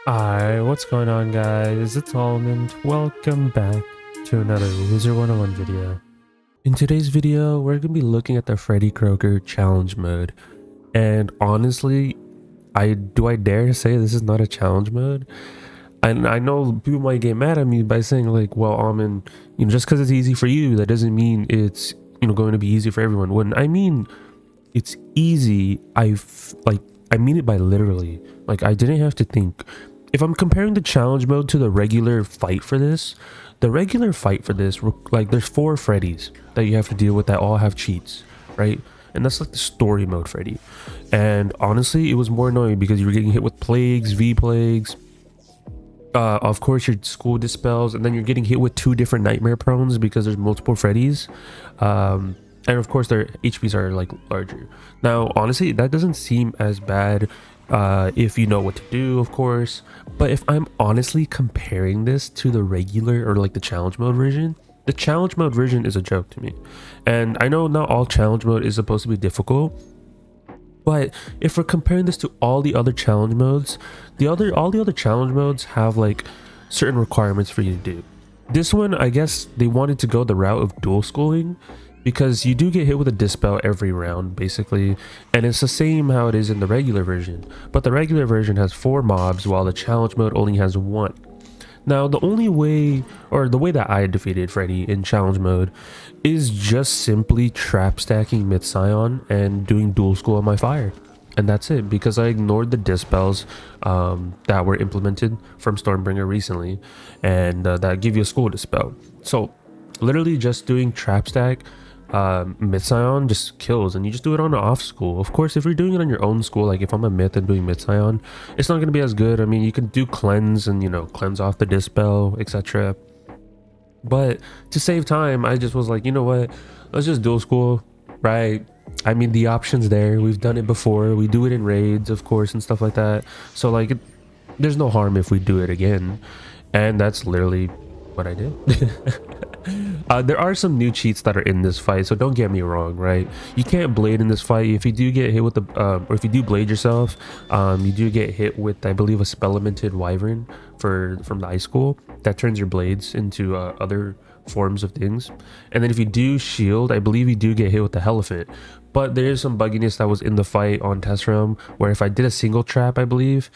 Hi, what's going on guys? It's Almond. Welcome back to another Wizard101 video. In today's video, we're going to be looking at the Freddie Kroaker challenge mode. And honestly, I dare to say this is not a challenge mode? And I know people might get mad at me by saying like, well, Almond, just because it's easy for you, that doesn't mean it's, going to be easy for everyone. When I mean it's easy, I mean it by literally. Like, I didn't have to think. If I'm comparing the challenge mode to the regular fight for this, like, there's 4 Freddies that you have to deal with that all have cheats, right? And that's like the story mode Freddy. And honestly, it was more annoying because you were getting hit with plagues, V-plagues, of course your school dispels, and then you're getting hit with 2 different nightmare prones because there's multiple Freddies. And of course their HPs are like larger. Now honestly, that doesn't seem as bad if you know what to do, of course. But if I'm honestly comparing this to the regular or like the challenge mode version, the challenge mode version is a joke to me. And I know not all challenge mode is supposed to be difficult, but if we're comparing this to all the other challenge modes, all the other challenge modes have like certain requirements for you to do. This one, I guess they wanted to go the route of dual schooling, because you do get hit with a dispel every round basically, and it's the same how it is in the regular version. But the regular version has 4 mobs while the challenge mode only has 1. Now, the only way, or the way that I defeated Freddy in challenge mode, is just simply trap stacking mid Scion and doing dual school on my fire. And that's it, because I ignored the dispels that were implemented from Stormbringer recently, and that give you a school dispel. So, literally just doing trap stack mid Scion just kills, and you just do it on an off school. Of course, if you're doing it on your own school, like if I'm a myth and doing mid Scion, it's not going to be as good. I mean, you can do cleanse and cleanse off the dispel, etc. But to save time, I just was like, you know what, let's just dual school, right? I mean, the options there, we've done it before, we do it in raids, of course, and stuff like that. So like there's no harm if we do it again. And that's literally what I did. There are some new cheats that are in this fight, so don't get me wrong, right? You can't blade in this fight. If you do get hit with the or if you do blade yourself, you do get hit with, I believe, a spellamented wyvern from the ice school that turns your blades into other forms of things. And then if you do shield, I believe you do get hit with the elephant. But there is some bugginess that was in the fight on test realm, where if I did a single trap, I believe,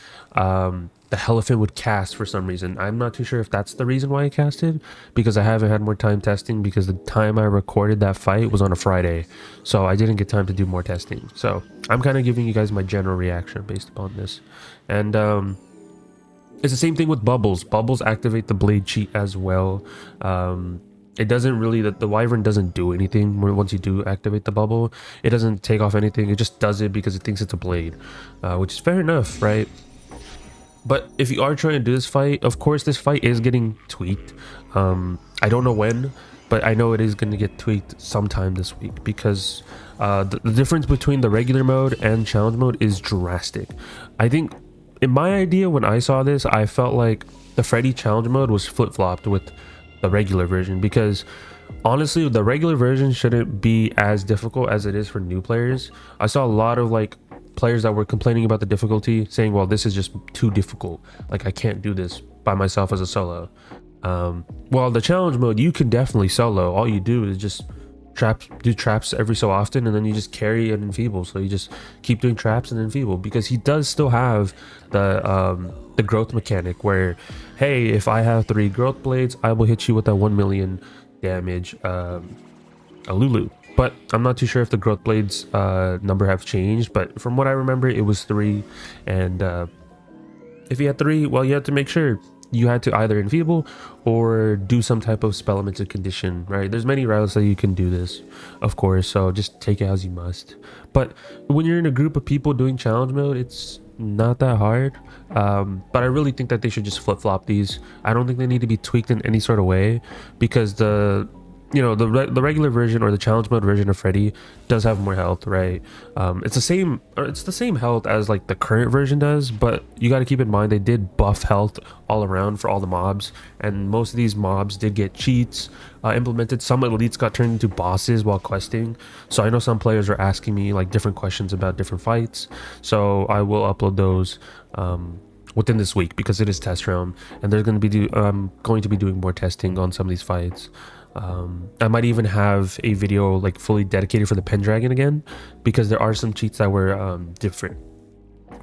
the elephant would cast for some reason. I'm not too sure if that's the reason why I casted, because I haven't had more time testing, because the time I recorded that fight was on a Friday, so I didn't get time to do more testing. So I'm kind of giving you guys my general reaction based upon this. And it's the same thing with bubbles. Bubbles activate the blade cheat as well. It doesn't really, the wyvern doesn't do anything once you do activate the bubble. It doesn't take off anything, it just does it because it thinks it's a blade, which is fair enough, right? But if you are trying to do this fight, of course this fight is getting tweaked. I don't know when, but I know it is going to get tweaked sometime this week, because the difference between the regular mode and challenge mode is drastic. I think, in my idea, when I saw this, I felt like the Freddy challenge mode was flip-flopped with the regular version, because honestly the regular version shouldn't be as difficult as it is for new players. I saw a lot of like players that were complaining about the difficulty, saying, well, this is just too difficult, like I can't do this by myself as a solo. Well, the challenge mode, you can definitely solo. All you do is just do traps every so often, and then you just carry and enfeeble. So you just keep doing traps and enfeeble, because he does still have the growth mechanic where, hey, if I have 3 growth blades, I will hit you with that 1 million damage a Lulu. But I'm not too sure if the growth blades number have changed, but from what I remember, it was 3. And if you had 3, well, you had to make sure you had to either enfeeble or do some type of spellamented condition, right? There's many routes that you can do this, of course, so just take it as you must. But when you're in a group of people doing challenge mode, it's not that hard. But I really think that they should just flip-flop these. I don't think they need to be tweaked in any sort of way, because the regular version or the challenge mode version of Freddy does have more health, right? It's the same health as like the current version does, but you got to keep in mind they did buff health all around for all the mobs, and most of these mobs did get cheats implemented. Some elites got turned into bosses while questing, so I know some players are asking me like different questions about different fights, so I will upload those within this week, because it is test realm, and they're going to be going to be doing more testing on some of these fights. I might even have a video like fully dedicated for the Pendragon again, because there are some cheats that were different.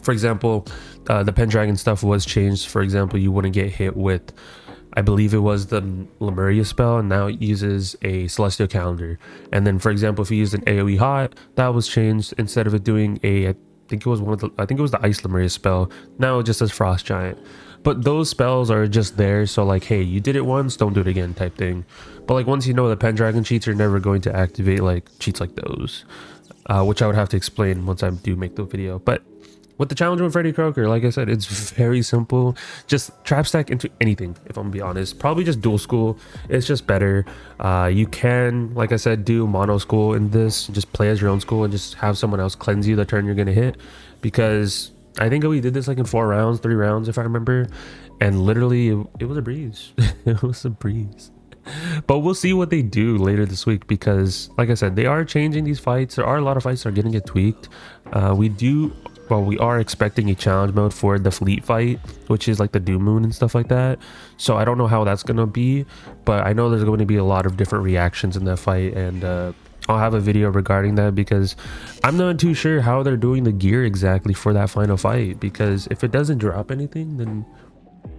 For example, the Pendragon stuff was changed. For example, you wouldn't get hit with, I believe it was the Lemuria spell, and now it uses a Celestial Calendar. And then, for example, if you used an AoE Hot, that was changed. Instead of it doing I think it was the Ice Lemuria spell, now it just says Frost Giant. But those spells are just there, so like, hey, you did it once, don't do it again type thing. But like, once you know the Pendragon cheats, you're never going to activate like cheats like those, which I would have to explain once I do make the video. But with the challenge with Freddie Kroaker, like I said, it's very simple. Just trap stack into anything, if I'm gonna be honest. Probably just dual school. It's just better. You can, like I said, do mono school in this. Just play as your own school and just have someone else cleanse you the turn you're gonna hit. Because I think we did this like in 3 rounds, if I remember. And literally, it was a breeze. It was a breeze. But we'll see what they do later this week, because like I said, they are changing these fights. There are a lot of fights that are getting it tweaked. We are expecting a challenge mode for the fleet fight, which is like the Doom Moon and stuff like that. So I don't know how that's going to be, but I know there's going to be a lot of different reactions in that fight, and I'll have a video regarding that, because I'm not too sure how they're doing the gear exactly for that final fight, because if it doesn't drop anything, then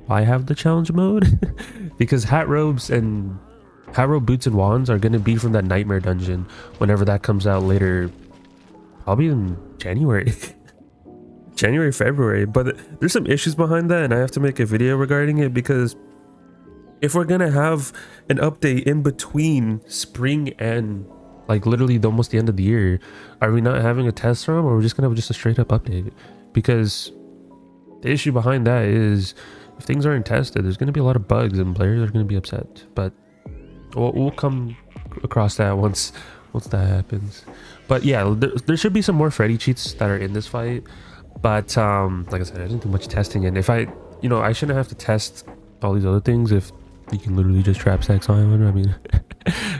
why have the challenge mode? Because hat robe boots and wands are going to be from that nightmare dungeon whenever that comes out later, probably in January. February. But there's some issues behind that, and I have to make a video regarding it, because if we're gonna have an update in between spring and like literally almost the end of the year, are we not having a test run, or we're just gonna have just a straight up update? Because the issue behind that is, if things aren't tested, there's gonna be a lot of bugs and players are gonna be upset. But we'll come across that once that happens. But yeah, there should be some more Freddy cheats that are in this fight. But like I said, I didn't do much testing, and if I shouldn't have to test all these other things if you can literally just trap stack Scion. I mean,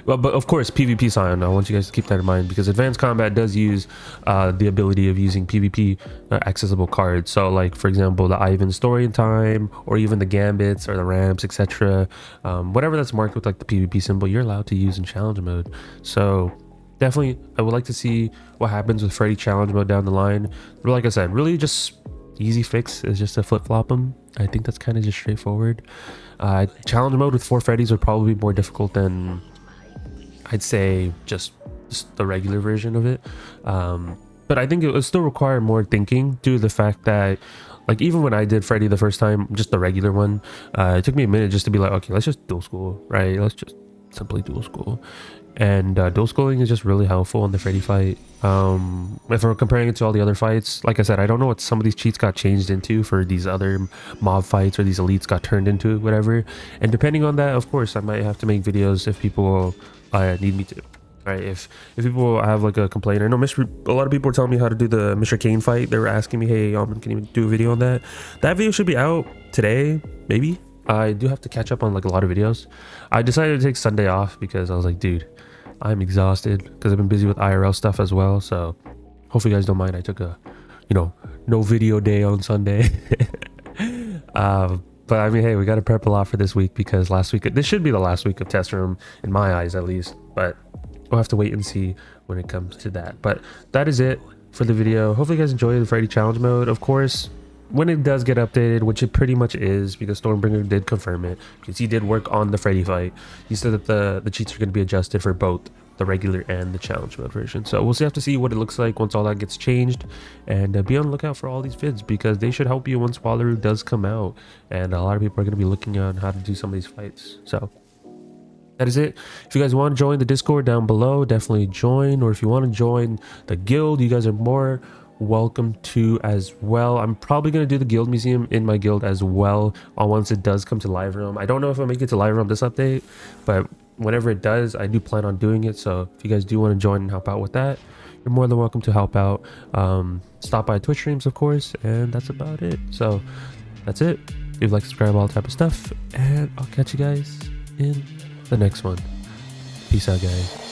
well, but of course PvP Scion. I want you guys to keep that in mind, because advanced combat does use the ability of using PvP accessible cards. So like, for example, the Ivan Story in Time, or even the Gambits or the Ramps, etc. Whatever that's marked with like the PvP symbol, you're allowed to use in challenge mode. So definitely, I would like to see what happens with Freddy challenge mode down the line. But like I said, really just easy fix is just to flip-flop them. I think that's kind of just straightforward. Challenge mode with 4 Freddys would probably be more difficult than, I'd say, just the regular version of it. But I think it would still require more thinking, due to the fact that, like, even when I did Freddy the first time, just the regular one, it took me a minute just to be like, okay, let's just dual school, right? Let's just simply dual school. And dual schooling is just really helpful in the Freddy fight. If we're comparing it to all the other fights, like I said, I don't know what some of these cheats got changed into for these other mob fights, or these elites got turned into, whatever. And depending on that, of course, I might have to make videos if people need me to. Right, if people have like a complaint. I know a lot of people were telling me how to do the Mr. Kane fight. They were asking me, hey, can you do a video on that? That video should be out today, maybe. I do have to catch up on like a lot of videos. I decided to take Sunday off because I was like, dude, I'm exhausted, because I've been busy with IRL stuff as well. So hopefully you guys don't mind. I took a, no video day on Sunday. But I mean, hey, we got to prep a lot for this week, because this should be the last week of test room in my eyes, at least. But we'll have to wait and see when it comes to that. But that is it for the video. Hopefully you guys enjoyed the Freddy challenge mode. Of course, when it does get updated, which it pretty much is, because Stormbringer did confirm it, because he did work on the Freddy fight. He said that the cheats are going to be adjusted for both the regular and the challenge mode version. So we'll have to see what it looks like once all that gets changed, and be on the lookout for all these vids, because they should help you once Wallaroo does come out, and a lot of people are going to be looking on how to do some of these fights. So that is it. If you guys want to join the Discord down below, definitely join. Or if you want to join the guild, you guys are more welcome to as well. I'm probably going to do the guild museum in my guild as well once it does come to live realm. I don't know if I'll make it to live realm this update, but whenever it does, I do plan on doing it. So if you guys do want to join and help out with that, you're more than welcome to help out. Stop by Twitch streams, of course, and that's about it. So that's it. If you'd like to subscribe, all type of stuff, and I'll catch you guys in the next one. Peace out, guys.